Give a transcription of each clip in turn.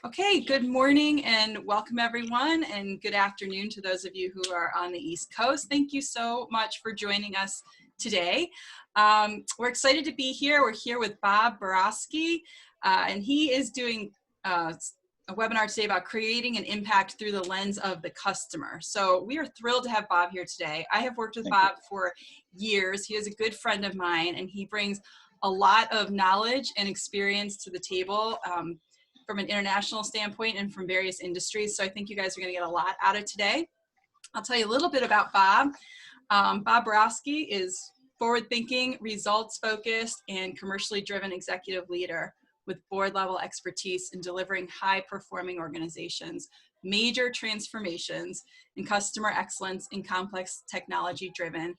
Okay, good morning and welcome everyone, and good afternoon to those of you who are on the East Coast. Thank you so much for joining us today. We're excited to be here. We're here with Bob Buiaroski, and he is doing a webinar today about creating an impact through the lens of the customer. So we are thrilled to have Bob here today. I have worked with Thank you. Bob for years. He is a good friend of mine, and he brings a lot of knowledge and experience to the table from an international standpoint and from various industries. So I think you guys are going to get a lot out of today. I'll tell you a little bit about Bob. Bob Buiaroski is forward-thinking, results-focused, and commercially driven executive leader with board-level expertise in delivering high-performing organizations, major transformations, and customer excellence in complex technology-driven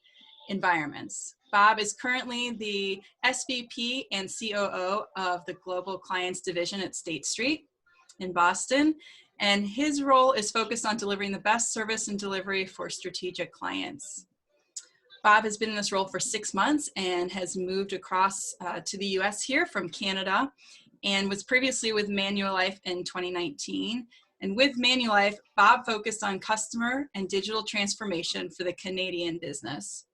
environments. Bob is currently the SVP and COO of the Global Clients Division at State Street in Boston, and his role is focused on delivering the best service and delivery for strategic clients. Bob has been in this role for 6 months and has moved across to the US here from Canada, and was previously with Manulife in 2019. And with Manulife, Bob focused on customer and digital transformation for the Canadian business.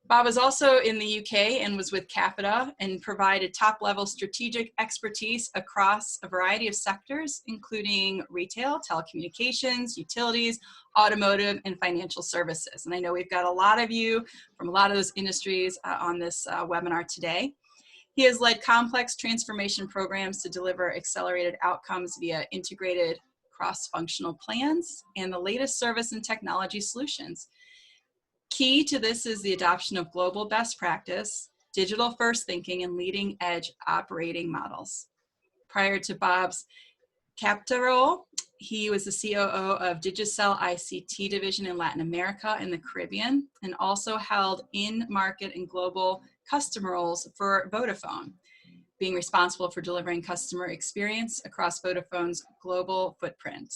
Bob was also in the UK and was with Capita and provided top-level strategic expertise across a variety of sectors, including retail, telecommunications, utilities, automotive, and financial services. And I know we've got a lot of you from a lot of those industries on this webinar today. He has led complex transformation programs to deliver accelerated outcomes via integrated cross-functional plans and the latest service and technology solutions. Key to this is the adoption of global best practice, digital first thinking, and leading edge operating models. Prior to Bob's Capita role, he was the COO of Digicel ICT division in Latin America and the Caribbean, and also held in-market and global customer roles for Vodafone, being responsible for delivering customer experience across Vodafone's global footprint.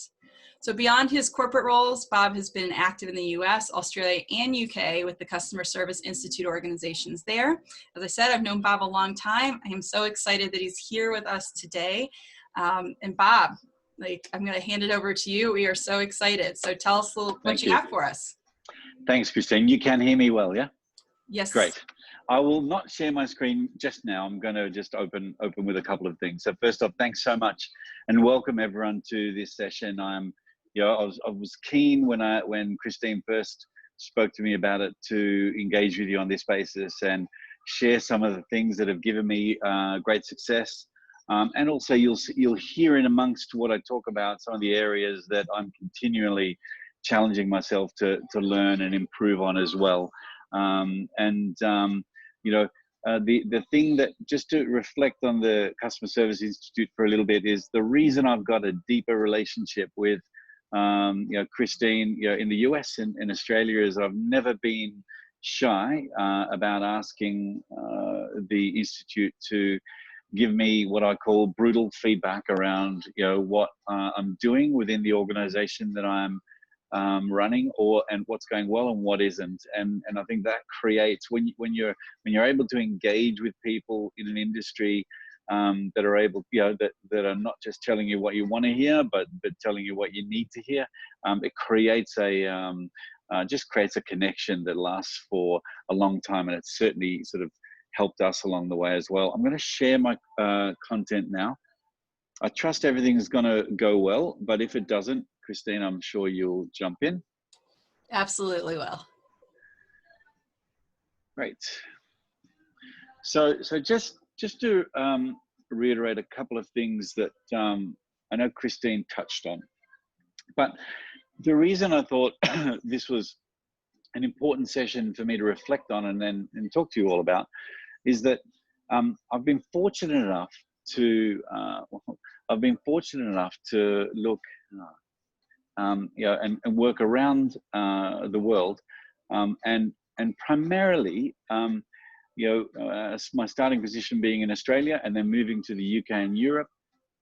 So beyond his corporate roles, Bob has been active in the US, Australia, and UK with the Customer Service Institute organizations there. As I said, I've known Bob a long time. I am so excited that he's here with us today. And Bob, I'm going to hand it over to you. We are so excited. So tell us a little what you got for us. Thanks, Christine. You can hear me well, yeah? Yes. Great. I will not share my screen just now. I'm going to just open with a couple of things. So first off, thanks so much and welcome everyone to this session. I was keen when Christine first spoke to me about it to engage with you on this basis and share some of the things that have given me great success. And also you'll hear in amongst what I talk about some of the areas that I'm continually challenging myself to learn and improve on as well. The thing that, just to reflect on the Customer Service Institute for a little bit, is the reason I've got a deeper relationship with Christine in the US and in Australia is I've never been shy about asking the Institute to give me what I call brutal feedback around what I'm doing within the organization that I'm running, and what's going well and what isn't. And I think that creates, when you're able to engage with people in an industry that are able, that are not just telling you what you want to hear, but telling you what you need to hear, it creates just creates a connection that lasts for a long time, and it's certainly sort of helped us along the way as well. I'm going to share my content now. I trust everything's going to go well, but if it doesn't, Christine, I'm sure you'll jump in. Absolutely will. Great. So just to reiterate a couple of things that I know Christine touched on, but the reason I thought this was an important session for me to reflect on and talk to you all about is that I've been fortunate enough to look and work around the world, and primarily my starting position being in Australia and then moving to the UK and Europe.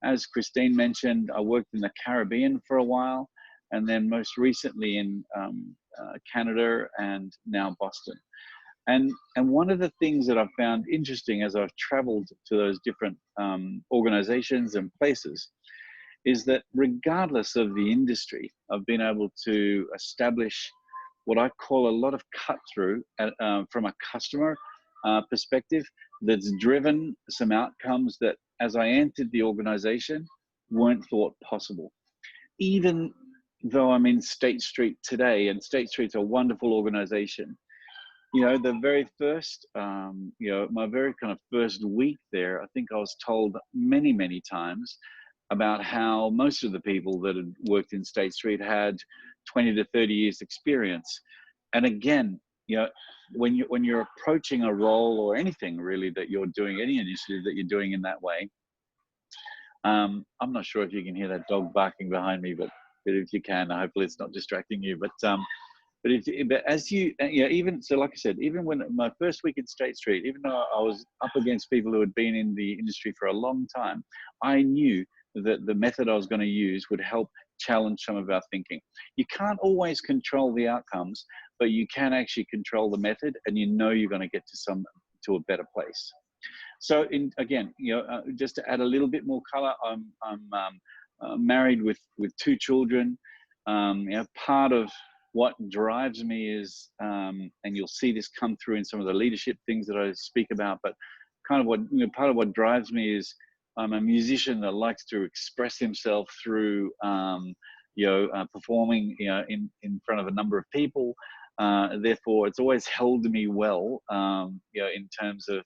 As Christine mentioned, I worked in the Caribbean for a while, and then most recently in Canada and now Boston. And one of the things that I've found interesting as I've traveled to those different organizations and places is that regardless of the industry, I've been able to establish what I call a lot of cut through from a customer perspective that's driven some outcomes that, as I entered the organization, weren't thought possible. Even though I'm in State Street today, and State Street's a wonderful organization, the very first, my very kind of first week there, I think I was told many, many times about how most of the people that had worked in State Street had 20 to 30 years experience. And again, when you're approaching a role or anything really that you're doing, any initiative that you're doing in that way, I'm not sure if you can hear that dog barking behind me, but if you can, hopefully it's not distracting you. But as even so, like I said, even when my first week in State Street, even though I was up against people who had been in the industry for a long time, I knew that the method I was going to use would help challenge some of our thinking. You can't always control the outcomes, but you can actually control the method, and you're going to get to a better place. So, just to add a little bit more color, I'm married with 2 children. Part of what drives me is, and you'll see this come through in some of the leadership things that I speak about, but kind of part of what drives me is I'm a musician that likes to express himself through, performing, in front of a number of people. Therefore, it's always held me well, in terms of,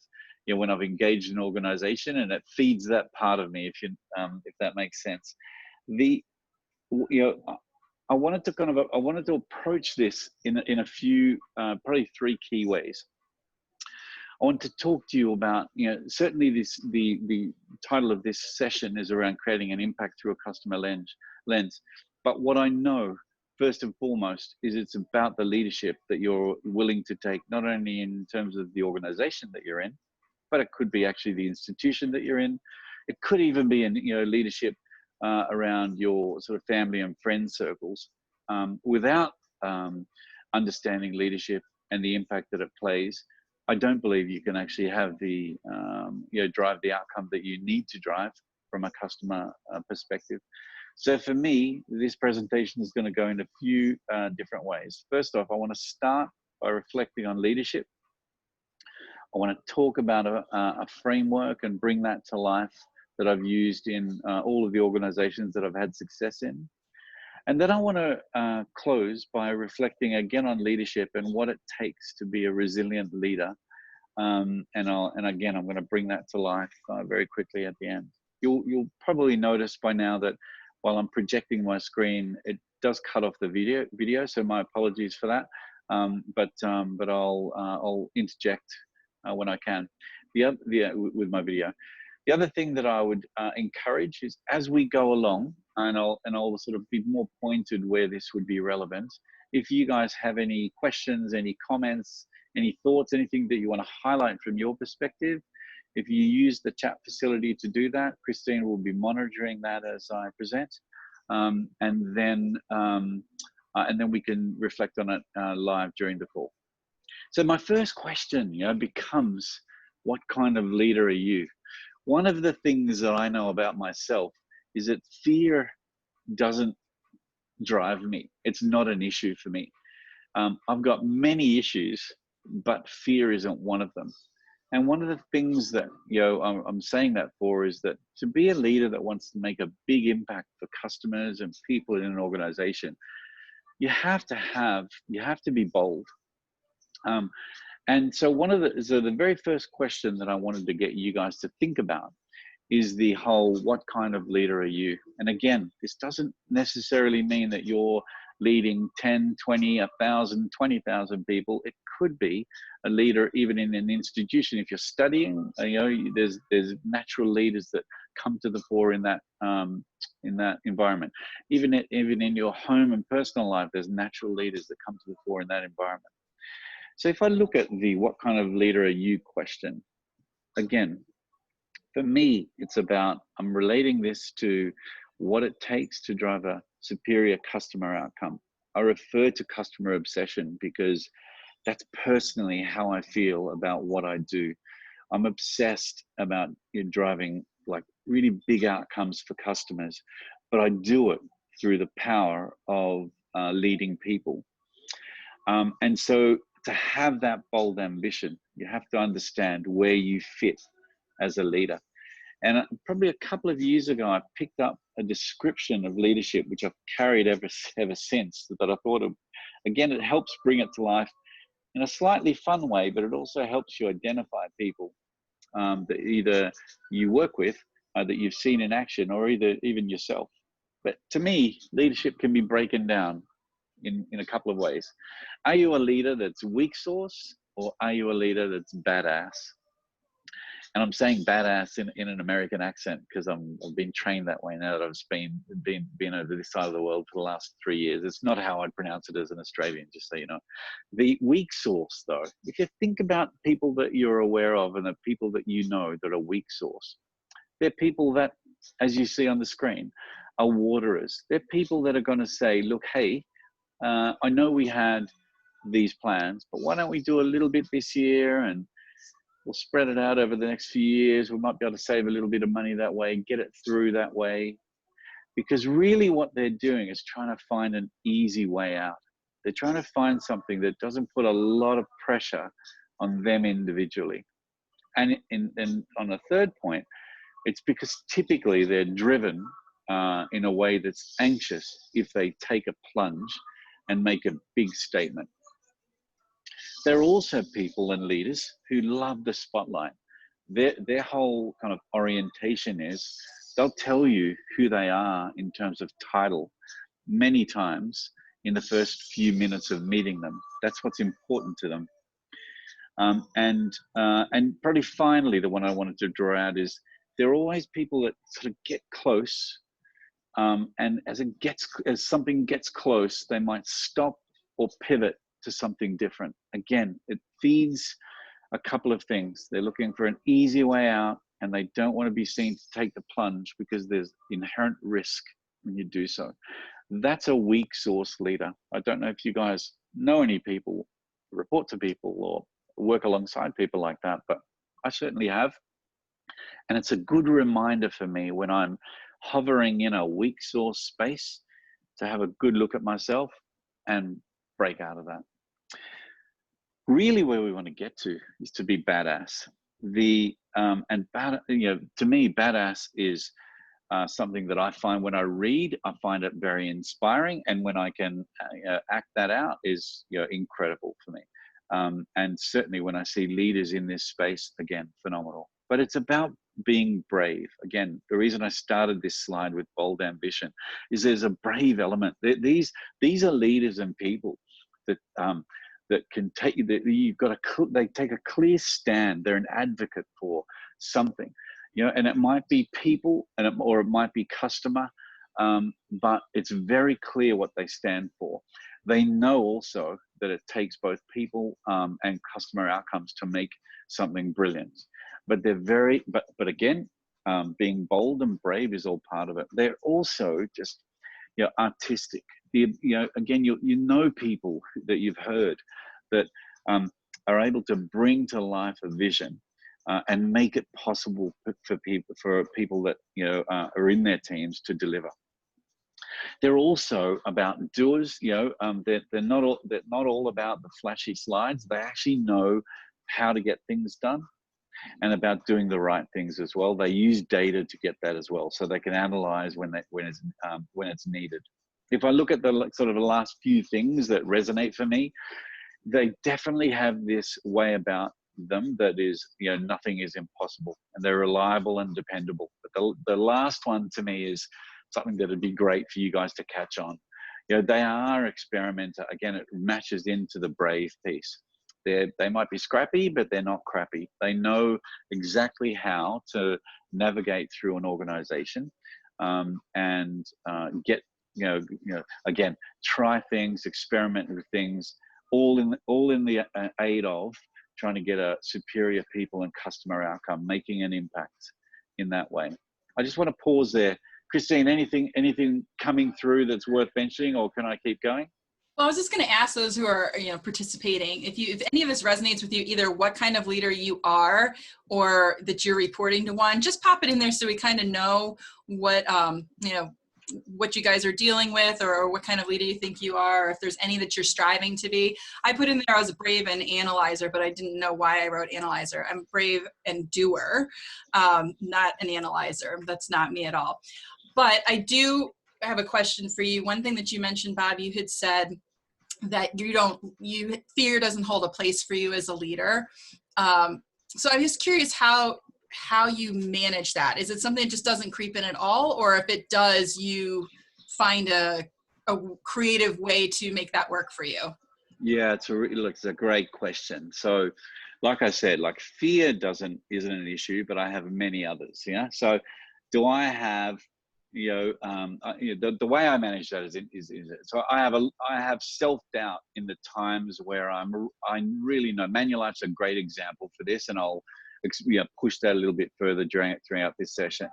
when I've engaged an organization, and it feeds that part of me, if that makes sense. I wanted to approach this in a few, probably 3 key ways. I want to talk to you about, certainly the title of this session is around creating an impact through a customer lens. But what I know, first and foremost, is it's about the leadership that you're willing to take, not only in terms of the organization that you're in, but it could be actually the institution that you're in. It could even be in, leadership around your sort of family and friend circles. Without understanding leadership and the impact that it plays, I don't believe you can actually have the, drive the outcome that you need to drive from a customer perspective. So for me, this presentation is going to go in a few different ways. First off, I want to start by reflecting on leadership. I want to talk about a framework and bring that to life that I've used in all of the organizations that I've had success in. And then I want to close by reflecting again on leadership and what it takes to be a resilient leader. And again, I'm going to bring that to life very quickly at the end. You'll probably notice by now that while I'm projecting my screen, it does cut off the video. So my apologies for that. But I'll interject when I can. With my video. The other thing that I would encourage is, as we go along, and I'll sort of be more pointed where this would be relevant. If you guys have any questions, any comments, any thoughts, anything that you want to highlight from your perspective, if you use the chat facility to do that, Christine will be monitoring that as I present, and then we can reflect on it live during the call. So my first question, becomes, what kind of leader are you? One of the things that I know about myself is that fear doesn't drive me. It's not an issue for me. I've got many issues, but fear isn't one of them. And one of the things that, I'm saying that for is that to be a leader that wants to make a big impact for customers and people in an organization, you have to be bold. And so the very first question that I wanted to get you guys to think about is the whole, what kind of leader are you? And again, this doesn't necessarily mean that you're leading 10, 20, 1,000, 20,000 people. It could be a leader even in an institution. If you're studying, there's natural leaders that come to the fore in that environment. Even in your home and personal life, there's natural leaders that come to the fore in that environment. So if I look at the what kind of leader are you question, again, for me, it's about, I'm relating this to what it takes to drive a superior customer outcome. I refer to customer obsession because that's personally how I feel about what I do. I'm obsessed about driving like really big outcomes for customers, but I do it through the power of leading people. And so to have that bold ambition, you have to understand where you fit as a leader. And probably a couple of years ago, I picked up a description of leadership, which I've carried ever since, that I thought of, again, it helps bring it to life in a slightly fun way, but it also helps you identify people that either you work with, that you've seen in action, or even yourself. But to me, leadership can be broken down in a couple of ways. Are you a leader that's weak sauce, or are you a leader that's badass? And I'm saying badass in an American accent because I've been trained that way now that I've been over this side of the world for the last 3 years. It's not how I'd pronounce it as an Australian, just so you know. The weak sauce, though, if you think about people that you're aware of and the people that you know that are weak sauce, they're people that, as you see on the screen, are waterers. They're people that are going to say, look, hey, I know we had these plans, but why don't we do a little bit this year, and we'll spread it out over the next few years. We might be able to save a little bit of money that way, get it through that way. Because really what they're doing is trying to find an easy way out. They're trying to find something that doesn't put a lot of pressure on them individually. And on a third point, it's because typically they're driven in a way that's anxious if they take a plunge and make a big statement. There are also people and leaders who love the spotlight. Their whole kind of orientation is they'll tell you who they are in terms of title many times in the first few minutes of meeting them. That's what's important to them. And probably finally, the one I wanted to draw out is there are always people that sort of get close, and as something gets close, they might stop or pivot to something different. Again, it feeds a couple of things. They're looking for an easy way out, and they don't want to be seen to take the plunge because there's inherent risk when you do so. That's a weak sauce leader. I don't know if you guys know any people, report to people, or work alongside people like that, but I certainly have. And it's a good reminder for me when I'm hovering in a weak sauce space to have a good look at myself and break out of that. Really, where we want to get to is to be badass. To me, badass is something that I find when I read, I find it very inspiring, and when I can act that out is incredible for me. And certainly when I see leaders in this space, again, phenomenal. But it's about being brave. Again, the reason I started this slide with bold ambition is there's a brave element. These are leaders and people that can take they take a clear stand. They're an advocate for something, and it might be people, or it might be customer, but it's very clear what they stand for. They know also that it takes both people and customer outcomes to make something brilliant. But they're but again, being bold and brave is all part of it. They're also just, artistic. Again, people that you've heard that are able to bring to life a vision and make it possible for people that are in their teams to deliver. They're also about doers. They're not all about the flashy slides. They actually know how to get things done, and about doing the right things as well. They use data to get that as well, so they can analyze when it's needed. If I look at the sort of the last few things that resonate for me, they definitely have this way about them that is, nothing is impossible, and they're reliable and dependable. But the last one to me is something that would be great for you guys to catch on. They are experimenter. Again, it matches into the brave piece. They might be scrappy, but they're not crappy. They know exactly how to navigate through an organization and get, again, try things, experiment with things, all in the aid of trying to get a superior people and customer outcome, making an impact in that way. I just want to pause there. Christine, anything coming through that's worth mentioning, or can I keep going? Well, I was just going to ask those who are, participating, if any of this resonates with you, either what kind of leader you are or that you're reporting to one, just pop it in there so we kind of know what, what you guys are dealing with, or what kind of leader you think you are, or if there's any that you're striving to be. I put in there I was brave and analyzer, but I didn't know why I wrote analyzer. I'm brave and doer, not an analyzer. That's not me at all. But I do have a question for you. One thing that you mentioned, Bob, you had said that fear doesn't hold a place for you as a leader. So I'm just curious how you manage that. Is it something that just doesn't creep in at all? Or if it does, you find a creative way to make that work for you? Yeah, it's a great question. So like I said, like fear isn't an issue, but I have many others. Yeah. So do I have, the way I manage that is so I have self-doubt in the times where I really know Manulife's a great example for this, and I'll push that a little bit further throughout this session.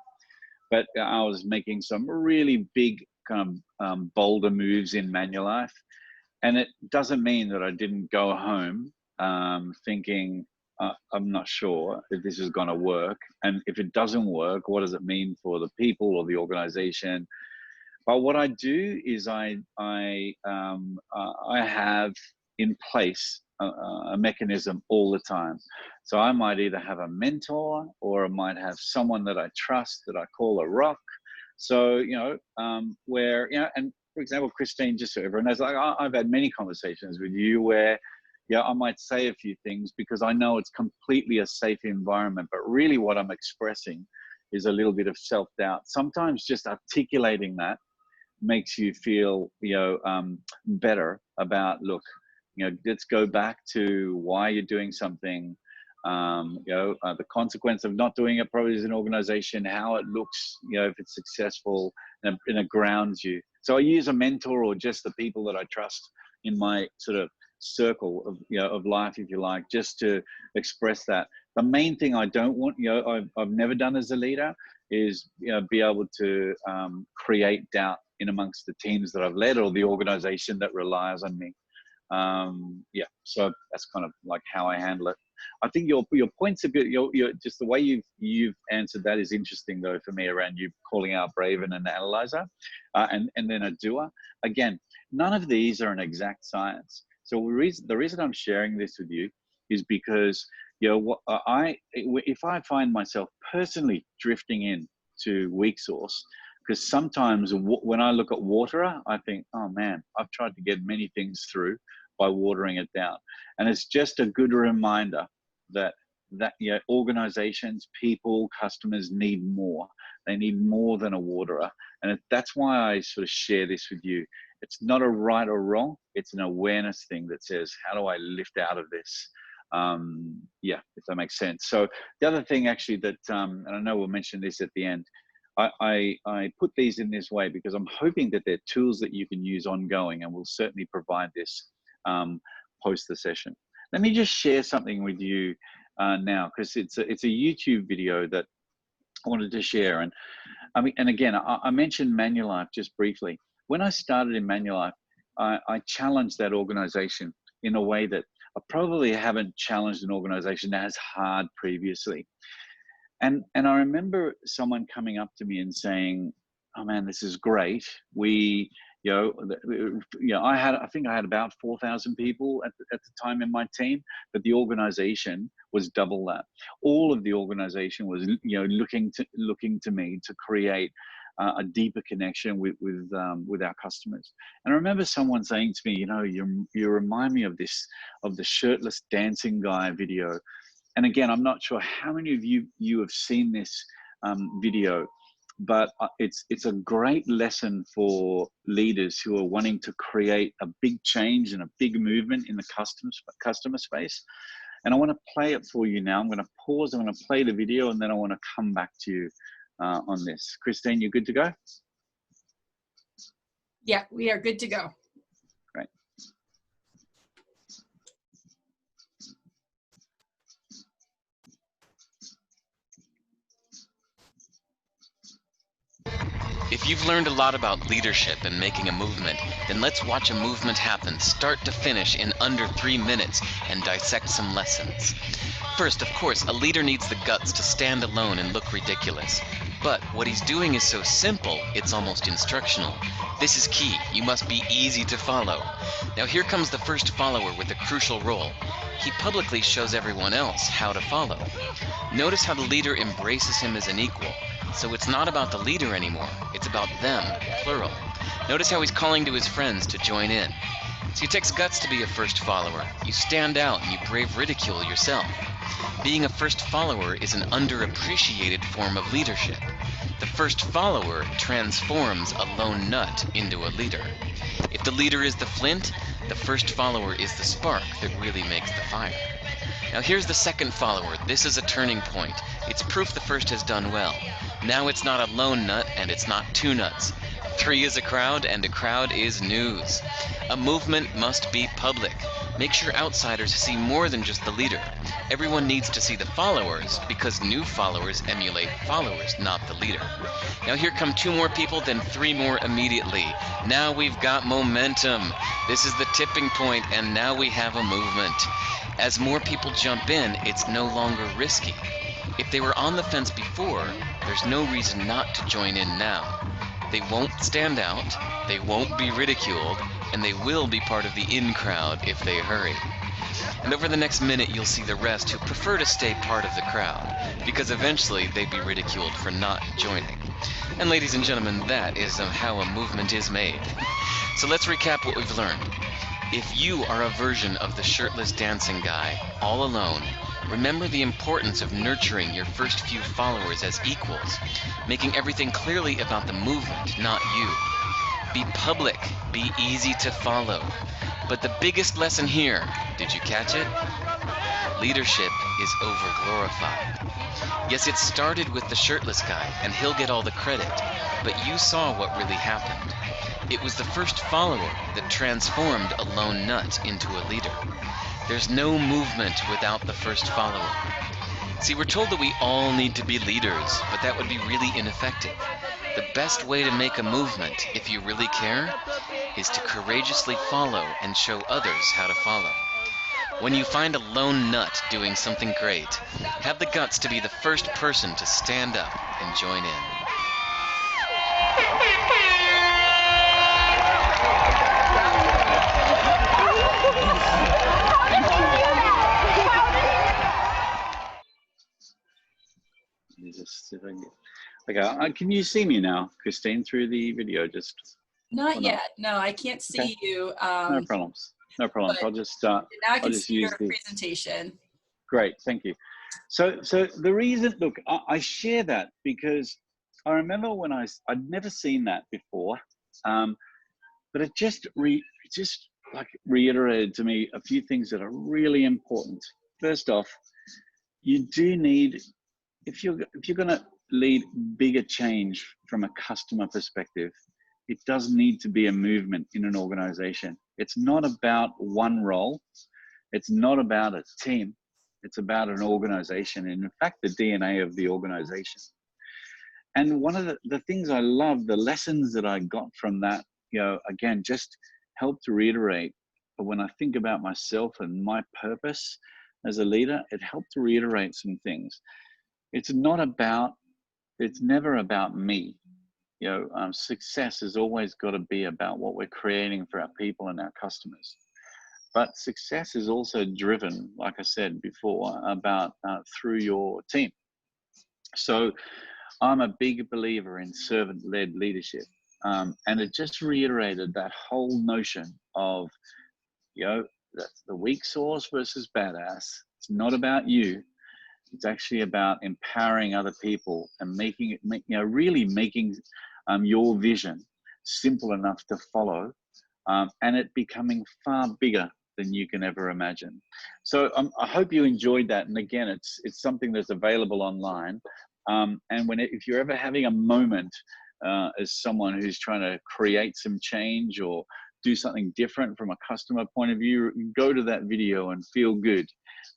But I was making some really big kind of bolder moves in Manulife, and it doesn't mean that I didn't go home thinking, I'm not sure if this is going to work. And if it doesn't work, what does it mean for the people or the organization? But what I do is I have in place a mechanism all the time. So I might either have a mentor, or I might have someone that I trust that I call a rock. So, where, and for example, Christine, just so everyone knows, like I've had many conversations with you where, I might say a few things because I know it's completely a safe environment, but really what I'm expressing is a little bit of self-doubt. Sometimes just articulating that makes you feel, better about, look, let's go back to why you're doing something, the consequence of not doing it probably as an organization, how it looks, if it's successful, and it grounds you. So I use a mentor or just the people that I trust in my sort of circle of, of life, if you like, just to express that. The main thing I don't want, I've never done as a leader is, be able to create doubt in amongst the teams that I've led or the organization that relies on me. So that's kind of like how I handle it. I think your point's a good, just the way you've answered that is interesting though for me, around you calling out brave and an analyzer, and then a doer. Again, none of these are an exact science. So the reason I'm sharing this with you is because, if I find myself personally drifting in to weak source, because sometimes when I look at waterer, I think, oh man, I've tried to get many things through by watering it down. And it's just a good reminder that organizations, people, customers need more. They need more than a waterer. And that's why I sort of share this with you. It's not a right or wrong. It's an awareness thing that says, how do I lift out of this? If that makes sense. So the other thing actually that, and I know we'll mention this at the end, I put these in this way because I'm hoping that they're tools that you can use ongoing, and we'll certainly provide this post the session. Let me just share something with you now, because it's a YouTube video that I wanted to share. And and again, I mentioned Manulife just briefly. When I started in Manulife, I challenged that organization in a way that I probably haven't challenged an organization as hard previously. And I remember someone coming up to me and saying, "Oh man, this is great. I think I had about 4,000 people at the time in my team, but the organization was double that. All of the organization was, looking to me to create a deeper connection with our customers." And I remember someone saying to me, you remind me of the shirtless dancing guy video. And again, I'm not sure how many of you have seen this video, but it's a great lesson for leaders who are wanting to create a big change and a big movement in the customer space. And I want to play it for you now. I'm going to pause. I'm going to play the video, and then I want to come back to you on this. Christine, you good to go? Yeah, we are good to go. Great. If you've learned a lot about leadership and making a movement, then let's watch a movement happen start to finish in under 3 minutes and dissect some lessons. First, of course, a leader needs the guts to stand alone and look ridiculous. But what he's doing is so simple, it's almost instructional. This is key. You must be easy to follow. Now here comes the first follower with a crucial role. He publicly shows everyone else how to follow. Notice how the leader embraces him as an equal. So it's not about the leader anymore. It's about them, plural. Notice how he's calling to his friends to join in. See, it takes guts to be a first follower. You stand out and you brave ridicule yourself. Being a first follower is an underappreciated form of leadership. The first follower transforms a lone nut into a leader. If the leader is the flint, the first follower is the spark that really makes the fire. Now here's the second follower. This is a turning point. It's proof the first has done well. Now it's not a lone nut and it's not two nuts. 3 is a crowd and a crowd is news. A movement must be public. Make sure outsiders see more than just the leader. Everyone needs to see the followers because new followers emulate followers, not the leader. Now here come 2 more people, then 3 more immediately. Now we've got momentum. This is the tipping point and now we have a movement. As more people jump in, it's no longer risky. If they were on the fence before, there's no reason not to join in now. They won't stand out, they won't be ridiculed, and they will be part of the in crowd if they hurry. And over the next minute you'll see the rest who prefer to stay part of the crowd, because eventually they'd be ridiculed for not joining. And ladies and gentlemen, that is how a movement is made. So let's recap what we've learned. If you are a version of the shirtless dancing guy, all alone, remember the importance of nurturing your first few followers as equals, making everything clearly about the movement, not you. Be public, be easy to follow. But the biggest lesson here, did you catch it? Leadership is overglorified. Yes, it started with the shirtless guy, and he'll get all the credit, but you saw what really happened. It was the first follower that transformed a lone nut into a leader. There's no movement without the first follower. See, we're told that we all need to be leaders, but that would be really ineffective. The best way to make a movement, if you really care, is to courageously follow and show others how to follow. When you find a lone nut doing something great, have the guts to be the first person to stand up and join in. Okay, can you see me now, Christine, through the video? Not yet. No, I can't see okay. you. No problems. No problems. I'll just now I can just see use your the presentation. Great, thank you. So the reason, look, I share that because I remember when I'd never seen that before, but it just reiterated to me a few things that are really important. First off, you do need, if you're going to lead bigger change from a customer perspective, it does need to be a movement in an organization. It's not about one role. It's not about a team. It's about an organization, and in fact, the DNA of the organization. And one of the things I love, the lessons that I got from that, again, just help to reiterate when I think about myself and my purpose as a leader, it helped to reiterate some things. It's never about me. Success has always got to be about what we're creating for our people and our customers. But success is also driven, like I said before, about through your team. So I'm a big believer in servant-led leadership. And it just reiterated that whole notion of, that's the weak sauce versus badass. It's not about you. It's actually about empowering other people and really making your vision simple enough to follow, and it becoming far bigger than you can ever imagine. So I hope you enjoyed that. And again, it's something that's available online. And if you're ever having a moment as someone who's trying to create some change or do something different from a customer point of view, go to that video and feel good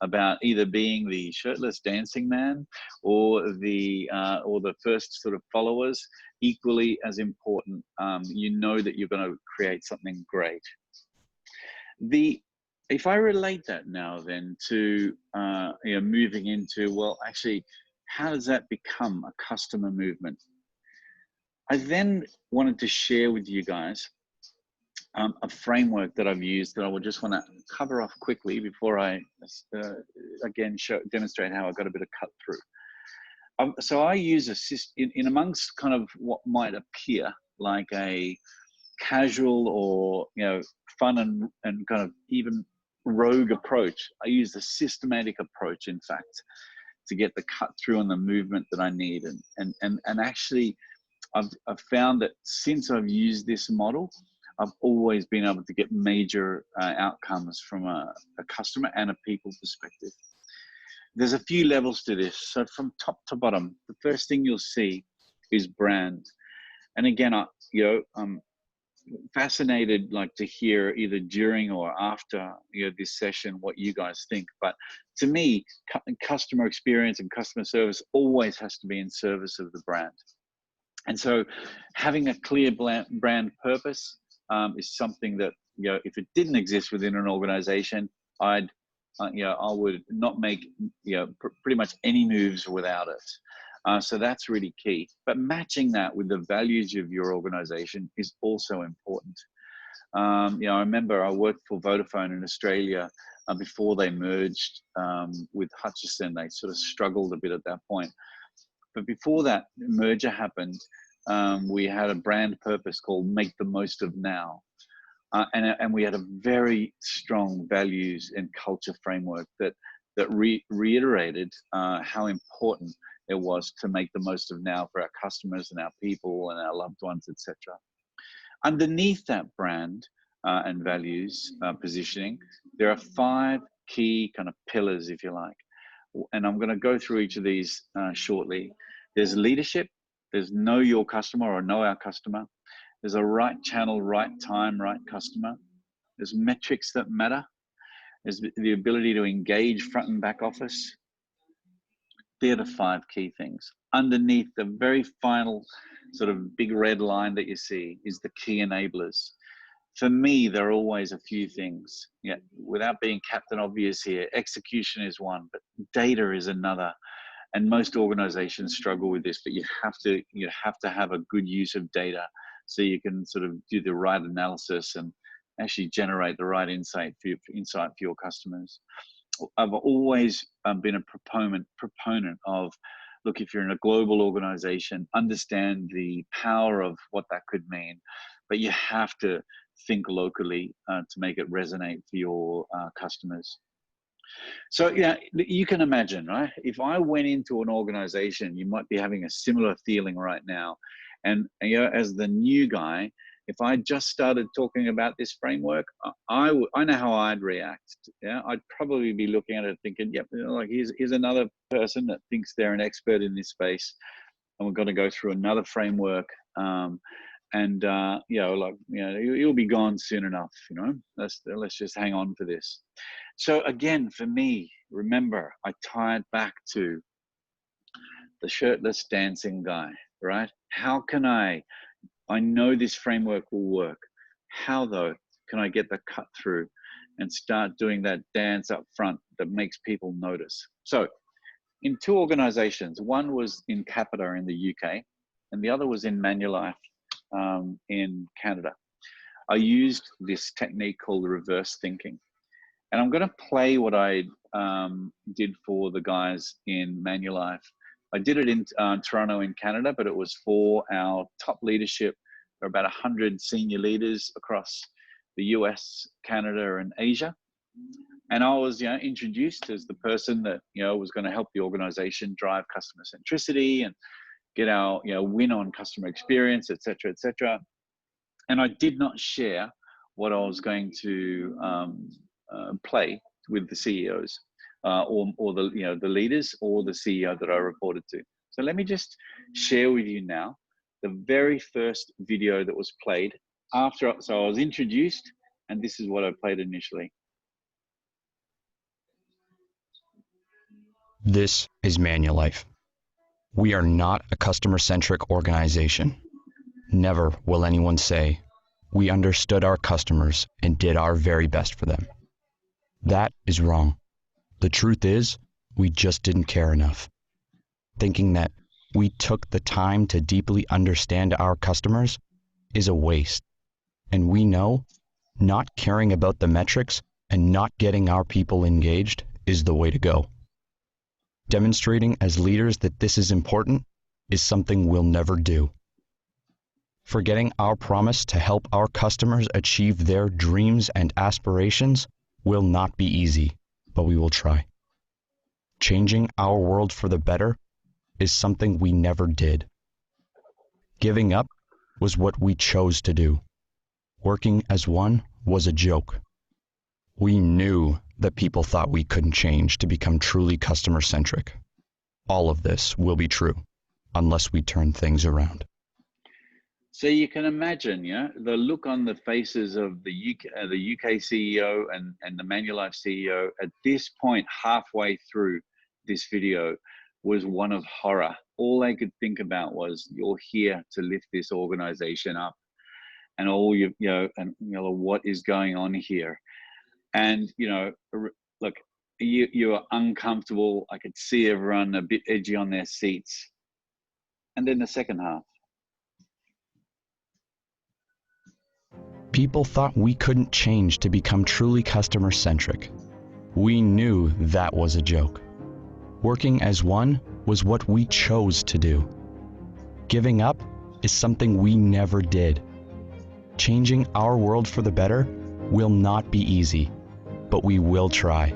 about either being the shirtless dancing man or the first sort of followers. Equally as important, that you're going to create something great. If I relate that now then to moving into, well, actually, how does that become a customer movement? I then wanted to share with you guys a framework that I've used that I would just want to cover off quickly before I again demonstrate how I got a bit of cut through. So I use a system in amongst kind of what might appear like a casual or fun and kind of even rogue approach. I use the systematic approach, in fact, to get the cut through on the movement that I need. And actually, I've found that since I've used this model, I've always been able to get major outcomes from a customer and a people perspective. There's a few levels to this. So from top to bottom, the first thing you'll see is brand. And again, I'm fascinated to hear either during or after this session what you guys think. But to me, customer experience and customer service always has to be in service of the brand. And so having a clear brand purpose is something that, if it didn't exist within an organization, I would not make, pretty much any moves without it. So that's really key. But matching that with the values of your organization is also important. I remember I worked for Vodafone in Australia before they merged with Hutchison. They sort of struggled a bit at that point. But before that merger happened, we had a brand purpose called Make the Most of Now. And we had a very strong values and culture framework that reiterated how important it was to make the most of now for our customers and our people and our loved ones, etc. Underneath that brand and values positioning, there are 5 key kind of pillars, if you like. And I'm going to go through each of these shortly. There's leadership. There's know your customer or know our customer. There's a right channel, right time, right customer. There's metrics that matter. There's the ability to engage front and back office. They're the 5 key things. Underneath the very final sort of big red line that you see is the key enablers. For me, there are always a few things. Without being Captain Obvious here, execution is one, but data is another. And most organizations struggle with this, but you have to have a good use of data so you can sort of do the right analysis and actually generate the right insight for your customers. I've always been a proponent of, look, if you're in a global organization, understand the power of what that could mean, but you have to think locally to make it resonate for your customers. So you can imagine, right? If I went into an organization, you might be having a similar feeling right now. And as the new guy, if I just started talking about this framework, I know how I'd react. I'd probably be looking at it thinking, yep, here's another person that thinks they're an expert in this space, and we're going to go through another framework. You'll be gone soon enough. Let's just hang on for this. So again, for me, remember, I tie it back to the shirtless dancing guy, right? How can I know this framework will work. How though can I get the cut through and start doing that dance up front that makes people notice? So in 2 organizations, one was in Capita in the UK and the other was in Manulife in Canada. I used this technique called reverse thinking. And I'm going to play what I did for the guys in Manulife. I did it in Toronto in Canada, but it was for our top leadership. There are about 100 senior leaders across the US, Canada, and Asia. And I was introduced as the person that was going to help the organization drive customer centricity and get our win on customer experience, et cetera, and I did not share what I was going to play with the CEOs or the the leaders or the CEO that I reported to. So let me just share with you now the very first video that was played after. So I was introduced, and this is what I played initially. This is Manulife. We are not a customer-centric organization. Never will anyone say, we understood our customers and did our very best for them. That is wrong. The truth is, we just didn't care enough. thinking that we took the time to deeply understand our customers is a waste. And we know not caring about the metrics and not getting our people engaged is the way to go. Demonstrating as leaders that this is important is something we'll never do. Forgetting our promise to help our customers achieve their dreams and aspirations will not be easy, but we will try. Changing our world for the better is something we never did. Giving up was what we chose to do. Working as one was a joke. We knew that people thought we couldn't change to become truly customer-centric. All of this will be true unless we turn things around. So you can imagine, yeah, the look on the faces of the UK CEO and the Manulife CEO at this point, halfway through this video, was one of horror. All they could think about was, you're here to lift this organization up, and all what is going on here? And look, you are uncomfortable. I could see everyone a bit edgy on their seats. And then the second half. People thought we couldn't change to become truly customer-centric. We knew that was a joke. Working as one was what we chose to do. Giving up is something we never did. Changing our world for the better will not be easy, but we will try.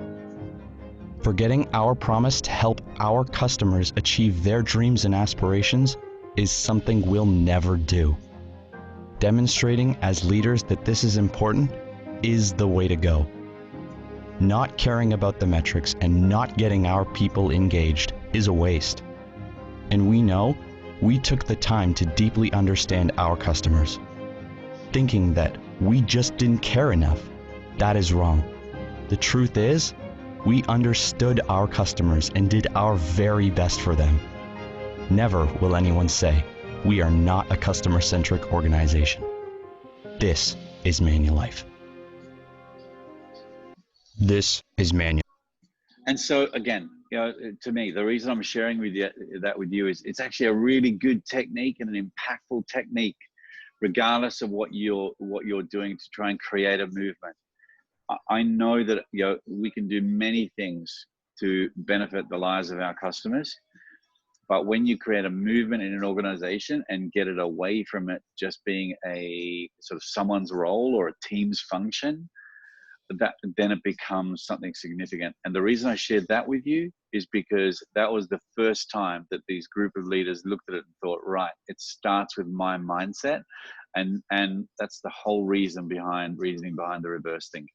Forgetting our promise to help our customers achieve their dreams and aspirations is something we'll never do. Demonstrating as leaders that this is important is the way to go. Not caring about the metrics and not getting our people engaged is a waste. And we know we took the time to deeply understand our customers. Thinking that we just didn't care enough, that is wrong. The truth is, we understood our customers and did our very best for them. Never will anyone say, we are not a customer-centric organization. This is Manulife. This is Manulife. And so again, to me, the reason I'm sharing that with you is it's actually a really good technique and an impactful technique, regardless of what you're doing to try and create a movement. I know that we can do many things to benefit the lives of our customers. But when you create a movement in an organization and get it away from it just being a sort of someone's role or a team's function, then it becomes something significant. And the reason I shared that with you is because that was the first time that these group of leaders looked at it and thought, right, it starts with my mindset. And that's the whole reasoning behind the reverse thinking.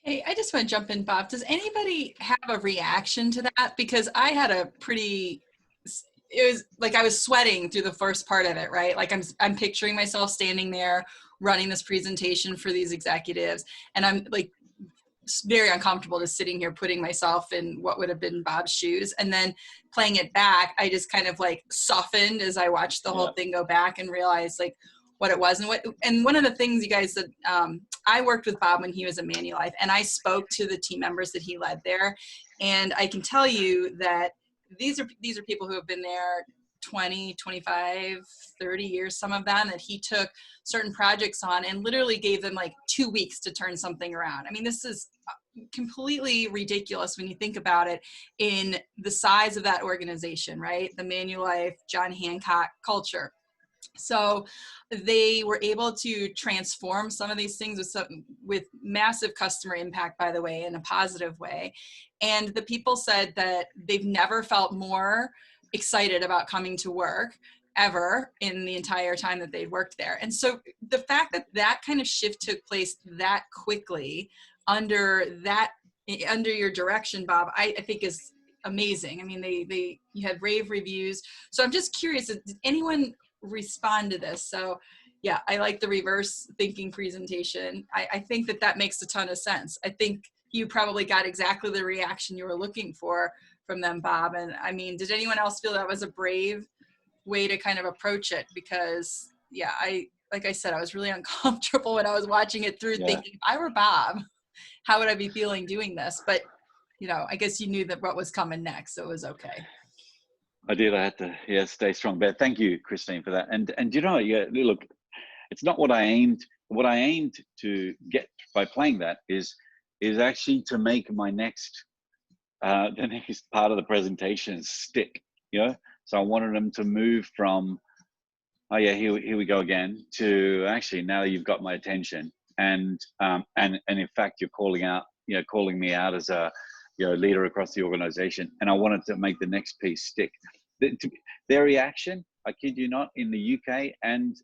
Hey, I just want to jump in, Bob. Does anybody have a reaction to that? Because I had it was like I was sweating through the first part of it, right? Like I'm picturing myself standing there running this presentation for these executives, and I'm like very uncomfortable just sitting here putting myself in what would have been Bob's shoes. And then playing it back, I just kind of like softened as I watched the whole thing go back and realized like what it was. And one of the things you guys said, I worked with Bob when he was at Manulife, and I spoke to the team members that he led there. And I can tell you that these are people who have been there 20, 25, 30 years, some of them, that he took certain projects on and literally gave them like 2 weeks to turn something around. I mean, this is completely ridiculous when you think about it in the size of that organization, right? The Manulife, John Hancock culture. So they were able to transform some of these things with massive customer impact, by the way, in a positive way. And the people said that they've never felt more excited about coming to work ever in the entire time that they'd worked there. And so the fact that that kind of shift took place that quickly under your direction, Bob, I think is amazing. I mean, you had rave reviews. So I'm just curious, did anyone respond to this? So yeah, I like the reverse thinking presentation. I think that makes a ton of sense. I think you probably got exactly the reaction you were looking for from them, Bob. And I mean, did anyone else feel that was a brave way to kind of approach it? Because yeah, like I said, I was really uncomfortable when I was watching it through, thinking, if I were Bob, how would I be feeling doing this? But I guess you knew that what was coming next, so it was okay. I did. I had to, yeah, stay strong. But thank you, Christine, for that. And you know, yeah, look, it's not what I aimed. What I aimed to get by playing that is actually to make my next the next part of the presentation stick. You know, so I wanted them to move from, oh yeah, here we go again, to actually now you've got my attention, and in fact you're calling me out as a leader across the organization, and I wanted to make the next piece stick. Their reaction, I kid you not, in the UK and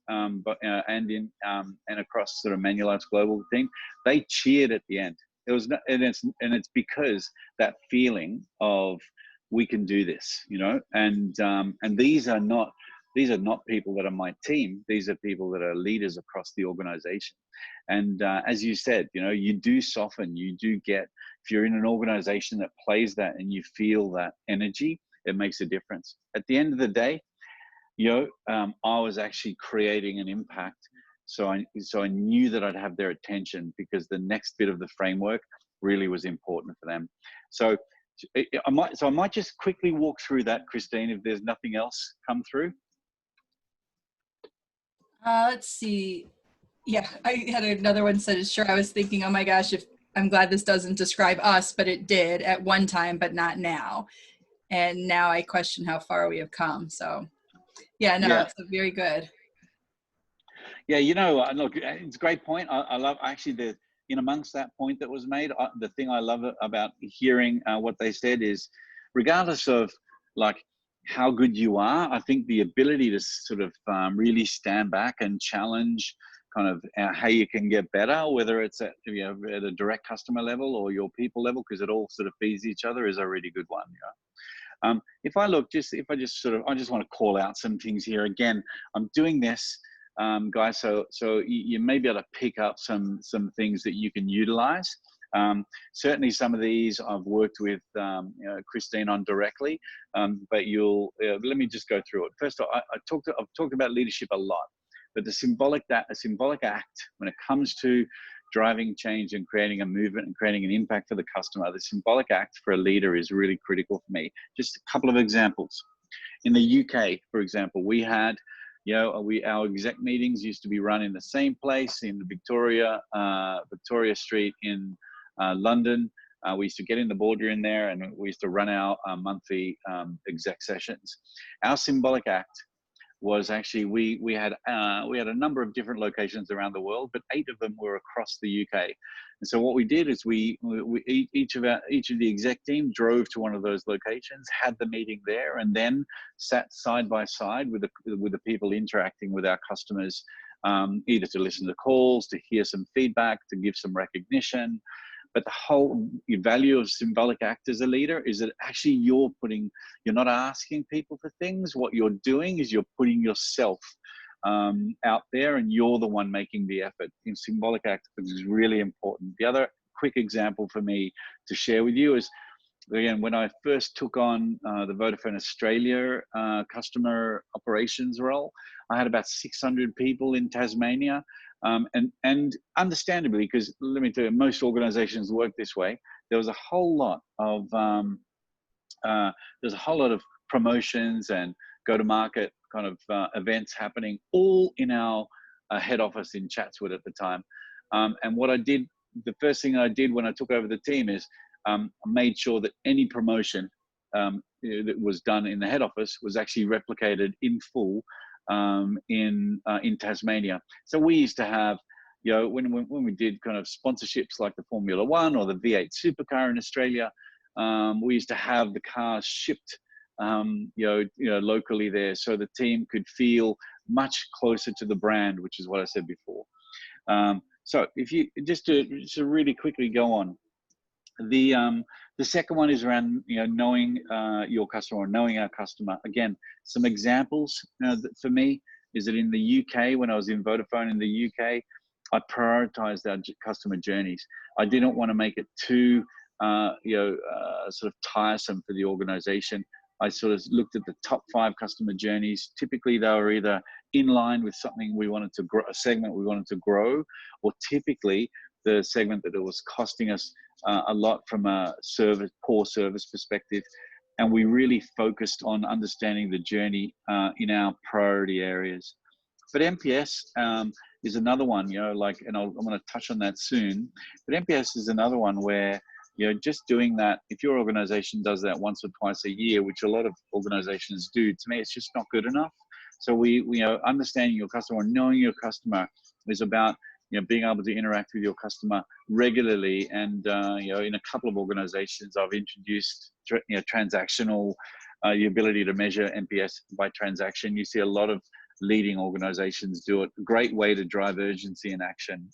across sort of Manulife's global thing, they cheered at the end. It was not, and it's because that feeling of we can do this, and these are not people that are my team. These are people that are leaders across the organization. And as you said, you do soften, you do get, if you're in an organization that plays that and you feel that energy, it makes a difference. At the end of the day, I was actually creating an impact. So I knew that I'd have their attention, because the next bit of the framework really was important for them. So I might just quickly walk through that, Christine, if there's nothing else come through. Let's see. Yeah, I had another one said, sure, I was thinking, oh my gosh, if I'm glad this doesn't describe us, but it did at one time, but not now. And now I question how far we have come. So yeah, no, it's very good. Yeah, look, it's a great point. I love actually in amongst that point that was made, the thing I love about hearing what they said is, regardless of like how good you are, I think the ability to sort of really stand back and challenge kind of how you can get better, whether it's at a direct customer level or your people level, because it all sort of feeds each other, is a really good one. I just want to call out some things here. Again, I'm doing this, guys, so you may be able to pick up some things that you can utilize. Certainly some of these I've worked with Christine on directly, but let me just go through it. First of all, I've talked about leadership a lot, but a symbolic act when it comes to driving change and creating a movement and creating an impact for the customer, the symbolic act for a leader is really critical for me. Just a couple of examples. In the UK, for example, we had, our exec meetings used to be run in the same place in the Victoria Street in London. We used to get in the boardroom there, and we used to run our monthly exec sessions. Our symbolic act was actually we had a number of different locations around the world, but 8 of them were across the UK. And so what we did is each of the exec team drove to one of those locations, had the meeting there, and then sat side by side with the people interacting with our customers, either to listen to calls, to hear some feedback, to give some recognition. But the whole value of symbolic act as a leader is that actually you're not asking people for things. What you're doing is you're putting yourself out there, and you're the one making the effort. In symbolic act is really important. The other quick example for me to share with you is, again, when I first took on the Vodafone Australia customer operations role, I had about 600 people in Tasmania. And understandably, because let me tell you, most organizations work this way, there was a whole lot of promotions and go-to-market kind of events happening, all in our head office in Chatswood at the time. And what I did, the first thing I did when I took over the team is I made sure that any promotion that was done in the head office was actually replicated in full in Tasmania. So we used to have, when we did kind of sponsorships like the Formula One or the V8 supercar in Australia, we used to have the cars shipped, locally there, so the team could feel much closer to the brand, which is what I said before. So if you just to really quickly go on, the second one is around knowing your customer, or knowing our customer. Again, some examples for me is that in the UK, when I was in Vodafone in the UK, I prioritized our customer journeys. I didn't want to make it too sort of tiresome for the organization. I sort of looked at the top 5 customer journeys. Typically, they were either in line with something we wanted to grow, a segment we wanted to grow, or typically the segment that it was costing us a lot from a poor service perspective. And we really focused on understanding the journey in our priority areas. But NPS is another one, you know, like, and I'm going to touch on that soon. But NPS is another one where, you know, just doing that, if your organization does that once or twice a year, which a lot of organizations do, to me, it's just not good enough. So we you know, understanding your customer, knowing your customer is about, you know, being able to interact with your customer regularly. And, you know, in a couple of organizations, I've introduced, you know, transactional, the ability to measure NPS by transaction. You see a lot of leading organizations do it. A great way to drive urgency and action.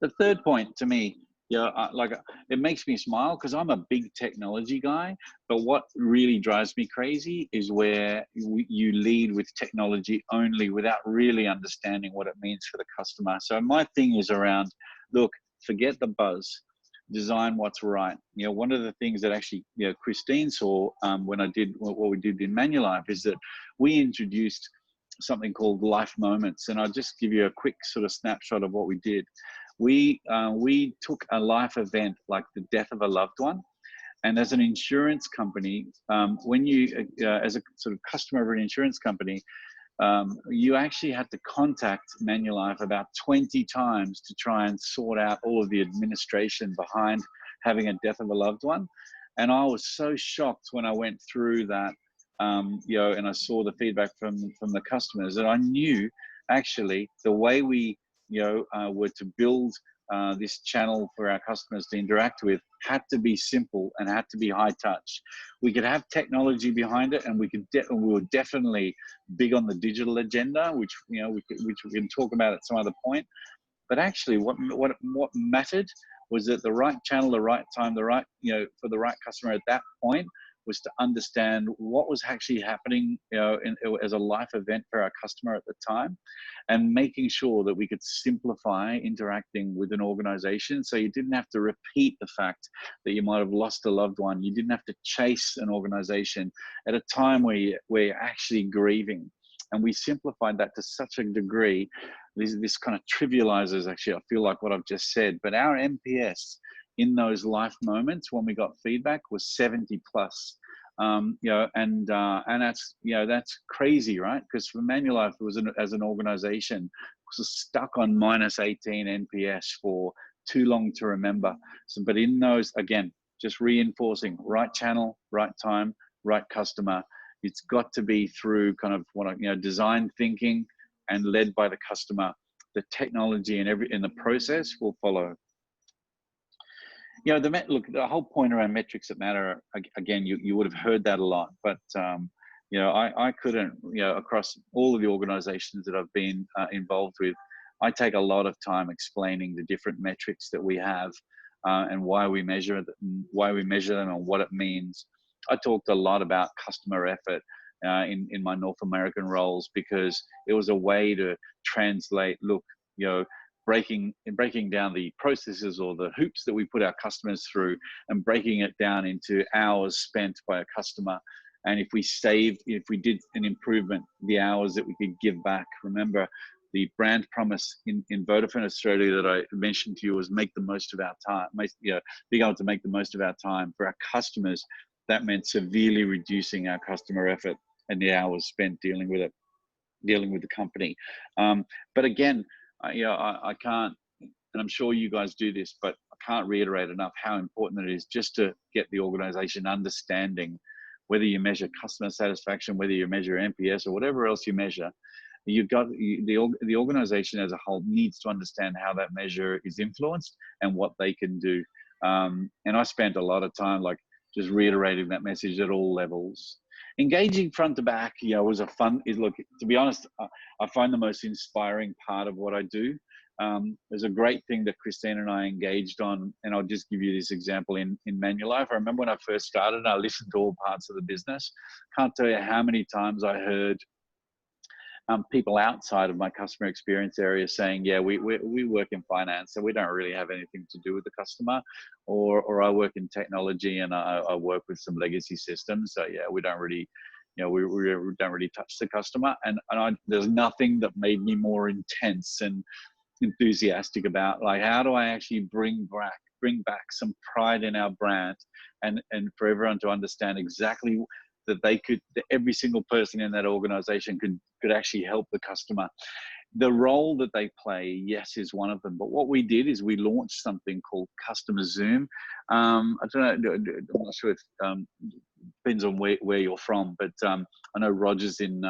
The third point to me, yeah, like, it makes me smile because I'm a big technology guy, but what really drives me crazy is where you lead with technology only without really understanding what it means for the customer. So my thing is around, look, forget the buzz, design what's right. You know, one of the things that actually, you know, Christine saw when I did what we did in Manulife is that we introduced something called life moments. And I'll just give you a quick sort of snapshot of what we did. We took a life event like the death of a loved one, and as an insurance company, when you, as a sort of customer of an insurance company, you actually had to contact Manulife about 20 times to try and sort out all of the administration behind having a death of a loved one. And I was so shocked when I went through that, you know, and I saw the feedback from the customers, and I knew actually the way we, you know, were to build this channel for our customers to interact with had to be simple and had to be high touch. We could have technology behind it, and we were definitely big on the digital agenda, which, you know, which we can talk about at some other point. But actually, what mattered was that the right channel, the right time, the right, you know, for the right customer at that point was to understand what was actually happening, you know, as a life event for our customer at the time, and making sure that we could simplify interacting with an organization. So you didn't have to repeat the fact that you might have lost a loved one. You didn't have to chase an organization at a time where you're actually grieving. And we simplified that to such a degree. This kind of trivializes, actually, I feel like, what I've just said. But our NPS in those life moments when we got feedback was 70 plus. You know, and that's, you know, that's crazy, right? Because for Manulife, it was as an organization, was stuck on -18 NPS for too long to remember. So, but in those, again, just reinforcing right channel, right time, right customer. It's got to be through kind of what, you know, design thinking and led by the customer. The technology and the process will follow. You know, look, the whole point around metrics that matter, again, you would have heard that a lot, but you know, I couldn't, you know, across all of the organizations that I've been involved with, I take a lot of time explaining the different metrics that we have and why we measure them and what it means. I talked a lot about customer effort in my North American roles, because it was a way to translate, look, you know, breaking down the processes or the hoops that we put our customers through and breaking it down into hours spent by a customer. And if we did an improvement, the hours that we could give back. Remember, the brand promise in Vodafone Australia that I mentioned to you was make the most of our time, you know, being able to make the most of our time for our customers. That meant severely reducing our customer effort and the hours spent dealing with the company. But again, you know, I can't, and I'm sure you guys do this, but I can't reiterate enough how important it is just to get the organization understanding, whether you measure customer satisfaction, whether you measure NPS or whatever else you measure, the organization as a whole needs to understand how that measure is influenced and what they can do. And I spent a lot of time like just reiterating that message at all levels. Engaging front to back, you know, was look, to be honest, I find the most inspiring part of what I do. There's a great thing that Christine and I engaged on, and I'll just give you this example in Manulife. I remember when I first started, I listened to all parts of the business. Can't tell you how many times I heard people outside of my customer experience area saying, yeah, we work in finance, so we don't really have anything to do with the customer, or I work in technology and I work with some legacy systems, so yeah, we don't really, you know, we don't really touch the customer. And there's nothing that made me more intense and enthusiastic about, like, how do I actually bring back bring back some pride in our brand, and for everyone to understand exactly that that every single person in that organization could actually help the customer. The role that they play, yes, is one of them. But what we did is we launched something called Customer Zoom. I don't know, I'm not sure if depends on where you're from, but I know Rogers in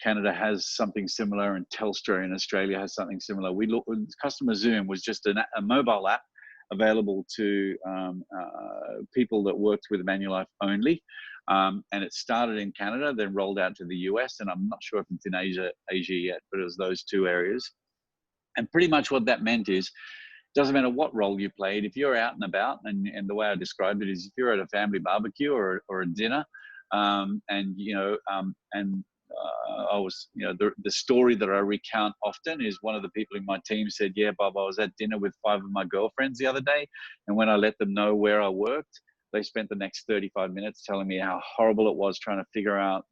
Canada has something similar, and Telstra in Australia has something similar. Customer Zoom was just a mobile app available to people that worked with Manulife only. And it started in Canada, then rolled out to the US, and I'm not sure if it's in Asia yet, but it was those two areas. And pretty much what that meant is, doesn't matter what role you played, if you're out and about, and the way I described it is, if you're at a family barbecue or a dinner, I was, the story that I recount often is, one of the people in my team said, yeah, Bob, I was at dinner with 5 of my girlfriends the other day, and when I let them know where I worked, they spent the next 35 minutes telling me how horrible it was trying to figure out,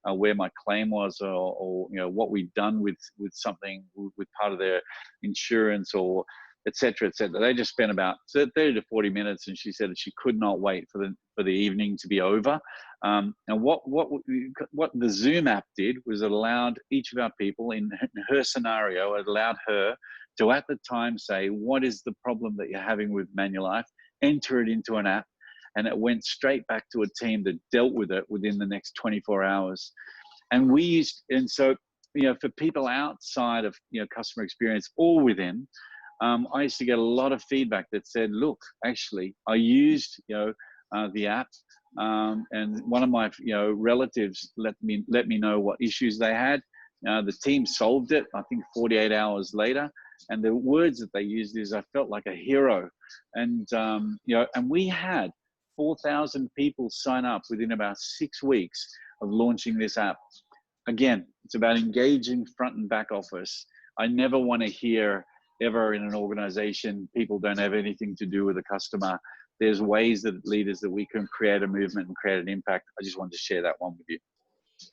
where my claim was, or what we'd done with something, with part of their insurance, or et cetera, et cetera. They just spent about 30 to 40 minutes, and she said that she could not wait for the evening to be over. And what the Zoom app did was, it allowed each of our people in her scenario, it allowed her to at the time say, what is the problem that you're having with Manulife? Enter it into an app, and it went straight back to a team that dealt with it within the next 24 hours. And so, for people outside of, customer experience or within, I used to get a lot of feedback that said, look, actually, I used, the app, and one of my, relatives let me know what issues they had. The team solved it, I think 48 hours later. And the words that they used is, I felt like a hero. And, and we had 4,000 people sign up within about 6 weeks of launching this app. Again, it's about engaging front and back office. I never want to hear ever in an organization, people don't have anything to do with the customer. There's ways that leaders that we can create a movement and create an impact. I just wanted to share that one with you.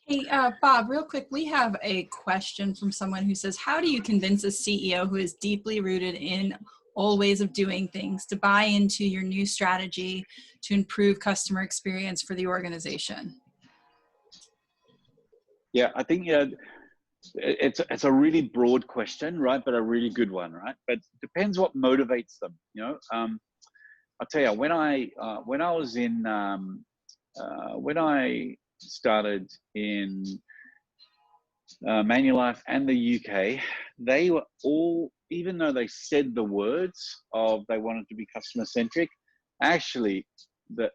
Hey, Bob, real quick, we have a question from someone who says, how do you convince a CEO who is deeply rooted in old ways of doing things to buy into your new strategy to improve customer experience for the organization? Yeah, I think it's a really broad question, right? But a really good one, right? But it depends what motivates them. I'll tell you, when I started in Manulife and the UK, they were all, even though they said the words of they wanted to be customer centric, actually,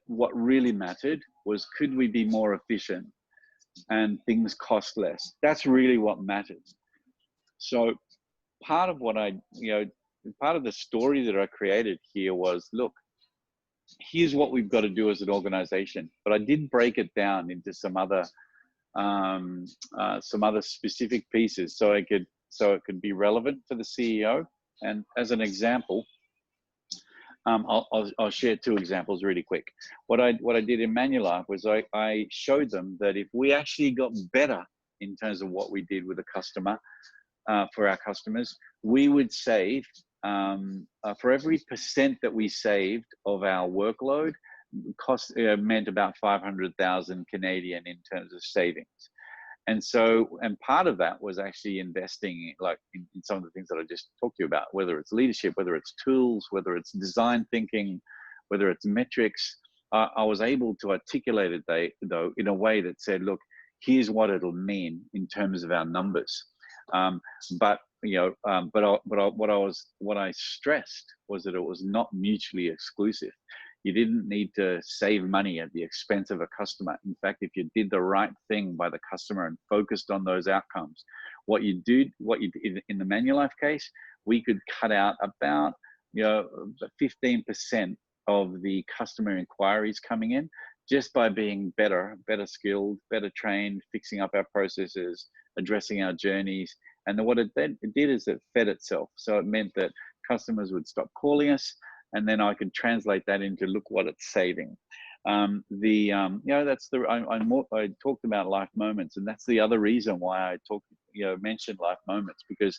what really mattered was, could we be more efficient and things cost less? That's really what mattered. So part of what part of the story that I created here was, look, here's what we've got to do as an organization. But I did break it down into some other specific pieces, so it could be relevant for the CEO. And as an example, I'll share 2 examples really quick. What I did in Manulife was, I showed them that if we actually got better in terms of what we did with the customer, for our customers, we would save, for every % that we saved of our workload, meant about 500,000 Canadian in terms of savings. And part of that was actually investing in some of the things that I just talked to you about, whether it's leadership, whether it's tools, whether it's design thinking, whether it's metrics. I was able to articulate it though in a way that said, look, here's what it'll mean in terms of our numbers. What I stressed was that it was not mutually exclusive. You didn't need to save money at the expense of a customer. In fact, if you did the right thing by the customer and focused on those outcomes, what you did in the Manulife case, we could cut out about 15% of the customer inquiries coming in, just by being better skilled, better trained, fixing up our processes, addressing our journeys. And what it did is it fed itself. So it meant that customers would stop calling us, and then I could translate that into, look what it's saving. I talked about life moments, and that's the other reason why I mentioned life moments, because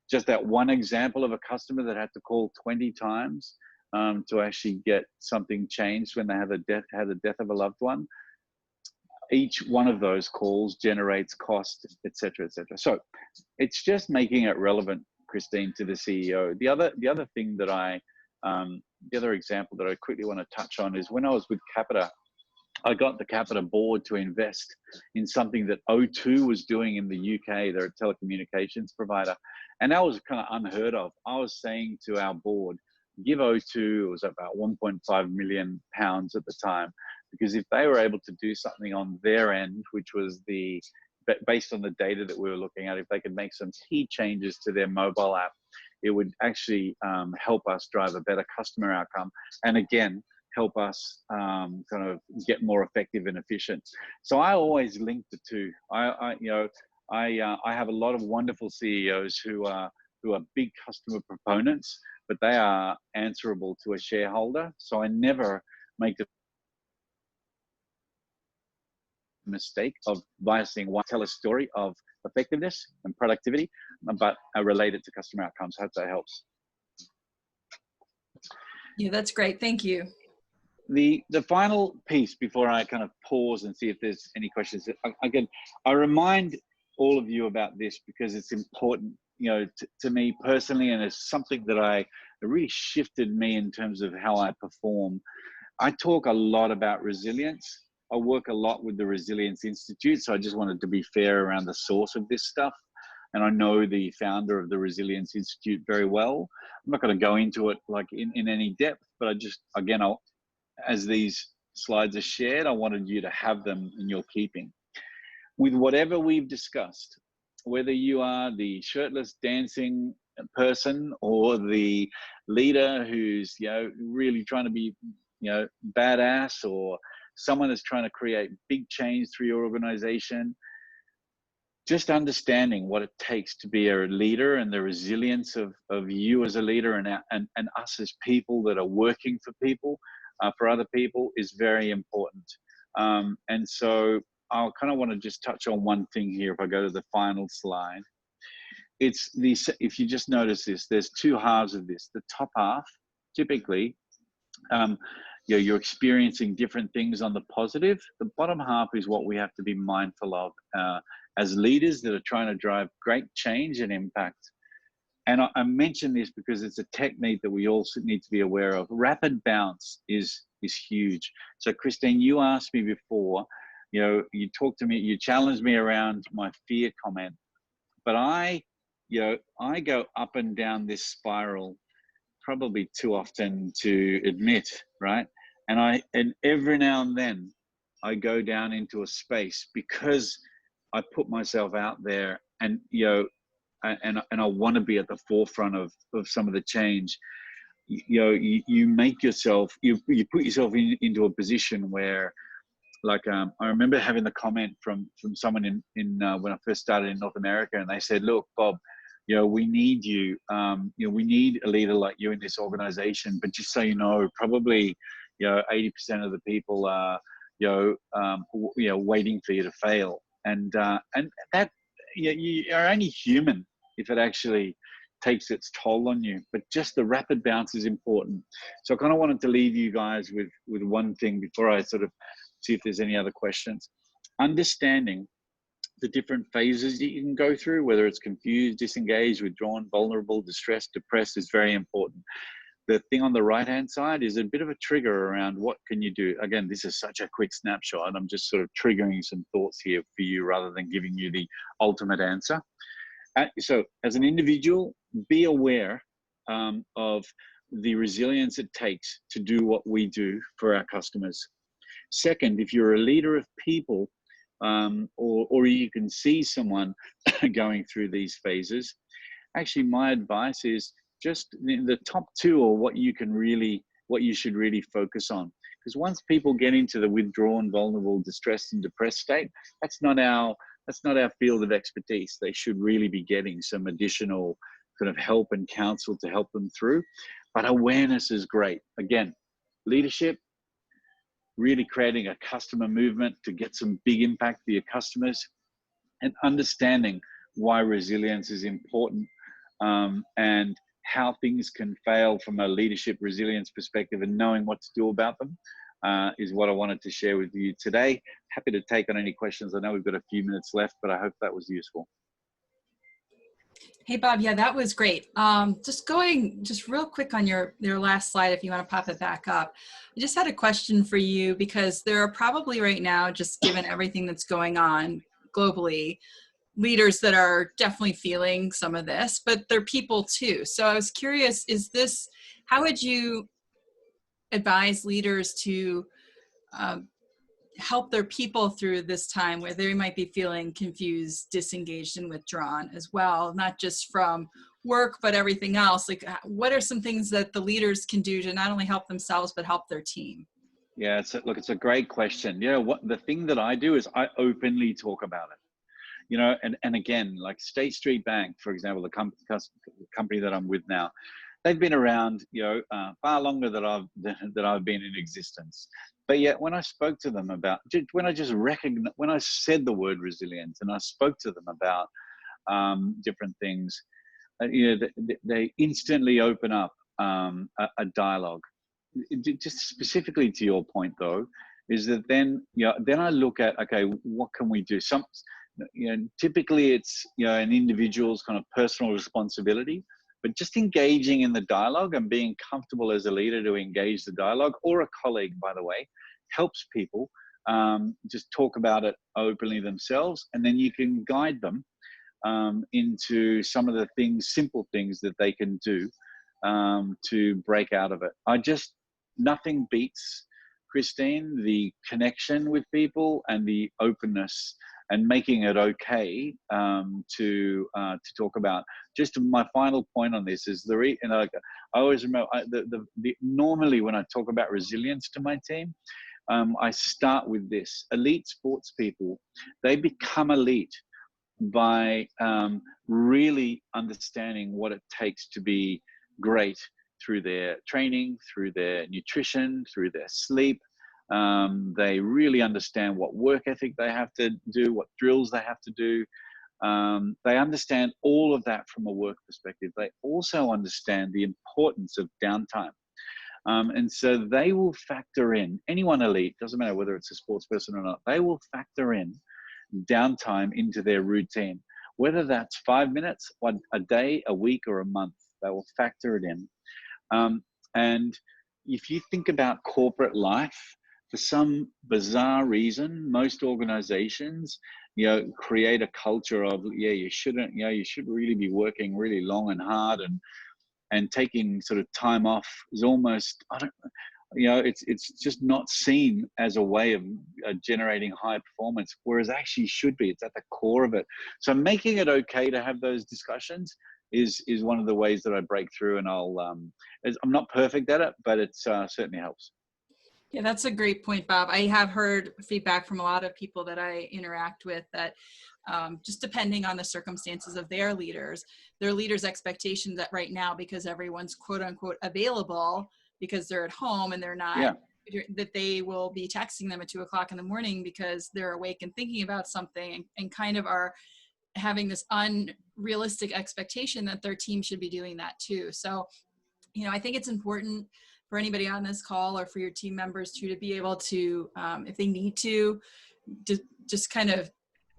just that one example of a customer that had to call 20 times to actually get something changed when they have had the death of a loved one. Each one of those calls generates cost, et cetera, et cetera. So it's just making it relevant, Christine, to the CEO. The other thing that the other example that I quickly want to touch on is when I was with Capita, I got the Capita board to invest in something that O2 was doing in the UK. They're a telecommunications provider. And that was kind of unheard of. I was saying to our board, give O2, it was about 1.5 million pounds at the time, because if they were able to do something on their end, which was based on the data that we were looking at, if they could make some key changes to their mobile app, it would actually help us drive a better customer outcome. And again, help us kind of get more effective and efficient. So I always link the two. I have a lot of wonderful CEOs who are big customer proponents, but they are answerable to a shareholder. So I never make the mistake of biasing one, tell a story of effectiveness and productivity, but relate it to customer outcomes. I hope that helps. Yeah, that's great. Thank you. The final piece before I kind of pause and see if there's any questions. Again, I remind all of you about this because it's important, to me personally, and it's something that it really shifted me in terms of how I perform. I talk a lot about resilience. I work a lot with the Resilience Institute, so I just wanted to be fair around the source of this stuff. And I know the founder of the Resilience Institute very well. I'm not going to go into it like in any depth, but I just, again, as these slides are shared, I wanted you to have them in your keeping. With whatever we've discussed, whether you are the shirtless dancing person or the leader who's, really trying to be, badass, or someone that's trying to create big change through your organization, just understanding what it takes to be a leader and the resilience of you as a leader and us as people that are working for people, for other people, is very important. And so I'll kind of want to just touch on one thing here. If I go to the final slide, if you just notice this, there's two halves of this. The top half, typically, you're experiencing different things on the positive. The bottom half is what we have to be mindful of as leaders that are trying to drive great change and impact. And I mention this because it's a technique that we also need to be aware of. Rapid bounce is huge. So Christine, you asked me before, you talked to me, you challenged me around my fear comment, but I go up and down this spiral probably too often to admit, right? And every now and then I go down into a space because I put myself out there, and and I want to be at the forefront of some of the change. You make yourself, you put yourself into a position where, like, I remember having the comment from someone in when I first started in North America, and they said, "Look, Bob, we need you. We need a leader like you in this organization. But just so you know, probably, 80% of the people are, waiting for you to fail." And that, you are only human if it actually takes its toll on you. But just the rapid bounce is important. So I kind of wanted to leave you guys with one thing before I sort of see if there's any other questions. Understanding the different phases that you can go through, whether it's confused, disengaged, withdrawn, vulnerable, distressed, depressed, is very important. The thing on the right-hand side is a bit of a trigger around what can you do. Again, this is such a quick snapshot, and I'm just sort of triggering some thoughts here for you rather than giving you the ultimate answer. So as an individual, be aware of the resilience it takes to do what we do for our customers. Second, if you're a leader of people, or you can see someone going through these phases, actually my advice is just the top two are what you should really focus on. Because once people get into the withdrawn, vulnerable, distressed, and depressed state, that's not our field of expertise. They should really be getting some additional kind of help and counsel to help them through. But awareness is great. Again, leadership, really creating a customer movement to get some big impact for your customers, and understanding why resilience is important, and how things can fail from a leadership resilience perspective and knowing what to do about them is what I wanted to share with you today. Happy to take on any questions. I know we've got a few minutes left, but I hope that was useful. Hey, Bob. Yeah, that was great. Just real quick on your last slide, if you want to pop it back up. I just had a question for you, because there are probably right now, just given everything that's going on globally, leaders that are definitely feeling some of this, but they're people too. So I was curious, how would you advise leaders to help their people through this time where they might be feeling confused, disengaged, and withdrawn as well, not just from work, but everything else? Like, what are some things that the leaders can do to not only help themselves, but help their team? Yeah, it's a great question. What the thing that I do is I openly talk about it. And again, like State Street Bank, for example, the company that I'm with now, they've been around, far longer than I've been in existence. But yet, when I spoke to them about, when I said the word resilience, and I spoke to them about different things, they instantly open up a dialogue. Just specifically to your point, though, is that then I look at, okay, what can we do? Typically it's an individual's kind of personal responsibility, but just engaging in the dialogue and being comfortable as a leader to engage the dialogue, or a colleague, by the way, helps people just talk about it openly themselves, and then you can guide them into some of the simple things that they can do to break out of it. Nothing beats, Christine, the connection with people and the openness and making it okay to talk about. Just my final point on this is I always remember normally when I talk about resilience to my team, I start with this: elite sports people, they become elite by really understanding what it takes to be great through their training, through their nutrition, through their sleep. They really understand what work ethic they have to do, what drills they have to do. They understand all of that from a work perspective. They also understand the importance of downtime. And so they will factor in, anyone elite, doesn't matter whether it's a sports person or not, they will factor in downtime into their routine, whether that's 5 minutes, a day, a week, or a month. They will factor it in. And if you think about corporate life, for some bizarre reason, most organizations, create a culture of, you should really be working really long and hard, and taking sort of time off is almost, it's just not seen as a way of generating high performance, whereas actually should be. It's at the core of it. So making it okay to have those discussions is one of the ways that I break through, and I'm not perfect at it, but it certainly helps. Yeah, that's a great point, Bob. I have heard feedback from a lot of people that I interact with that just depending on the circumstances of their leaders expectations that right now, because everyone's quote unquote available because they're at home and they're not, that they will be texting them at 2 o'clock in the morning because they're awake and thinking about something, and kind of are having this unrealistic expectation that their team should be doing that too. So, I think it's important for anybody on this call or for your team members to be able to, if they need to, just kind of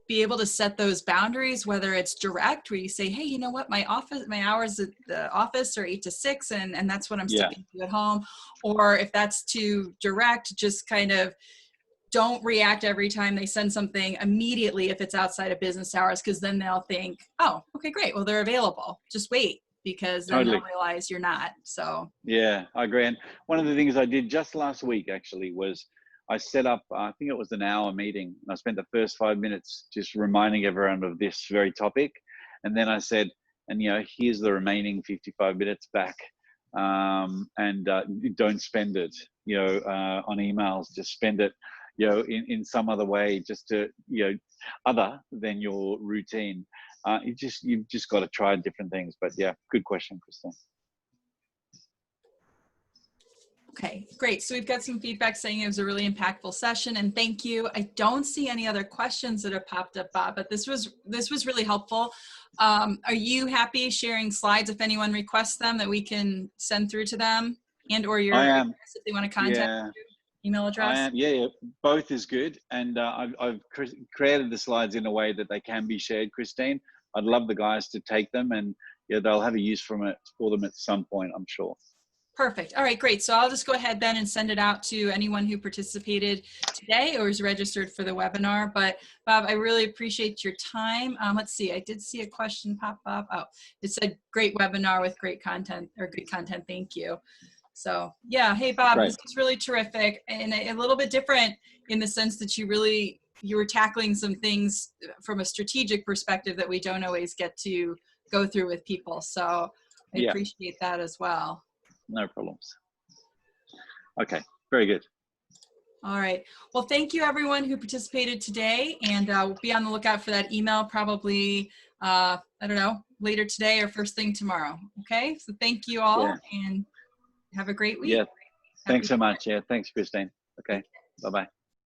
be able to set those boundaries, whether it's direct, where you say, hey, you know what, my hours at the office are 8 to 6, and that's what I'm sticking to at home. Or if that's too direct, just kind of don't react every time they send something immediately if it's outside of business hours, because then they'll think, oh, okay, great, well, they're available. Just wait, because then they'll realize you're not. So yeah, I agree. And one of the things I did just last week actually was I set up, I think it was an hour meeting. I spent the first 5 minutes just reminding everyone of this very topic. And then I said, and here's the remaining 55 minutes back. And don't spend it, on emails, just spend it, in some other way, just to, other than your routine. You've just got to try different things. But yeah, good question, Christine. Okay, great. So we've got some feedback saying it was a really impactful session, and thank you. I don't see any other questions that have popped up, Bob, but this was really helpful. Are you happy sharing slides if anyone requests them that we can send through to them, and or your I am. address if they want to contact Yeah. you, email address? I am, yeah, both is good. And I've created the slides in a way that they can be shared, Christine. I'd love the guys to take them, and yeah, they'll have a use for them at some point, I'm sure. Perfect. All right, great. So I'll just go ahead then and send it out to anyone who participated today or is registered for the webinar. But Bob, I really appreciate your time. Let's see, I did see a question pop up. Oh, it said great webinar with great content or good content. Thank you. So yeah, hey Bob, Great. this was really terrific and a little bit different in the sense that you were tackling some things from a strategic perspective that we don't always get to go through with people. So I appreciate that as well. No problems. Okay, very good. All right. Well, thank you everyone who participated today, and we'll be on the lookout for that email probably, I don't know, later today or first thing tomorrow. Okay. So thank you all and have a great week. Yeah. Thanks so much. Yeah. Thanks, Christine. Okay. Bye-bye.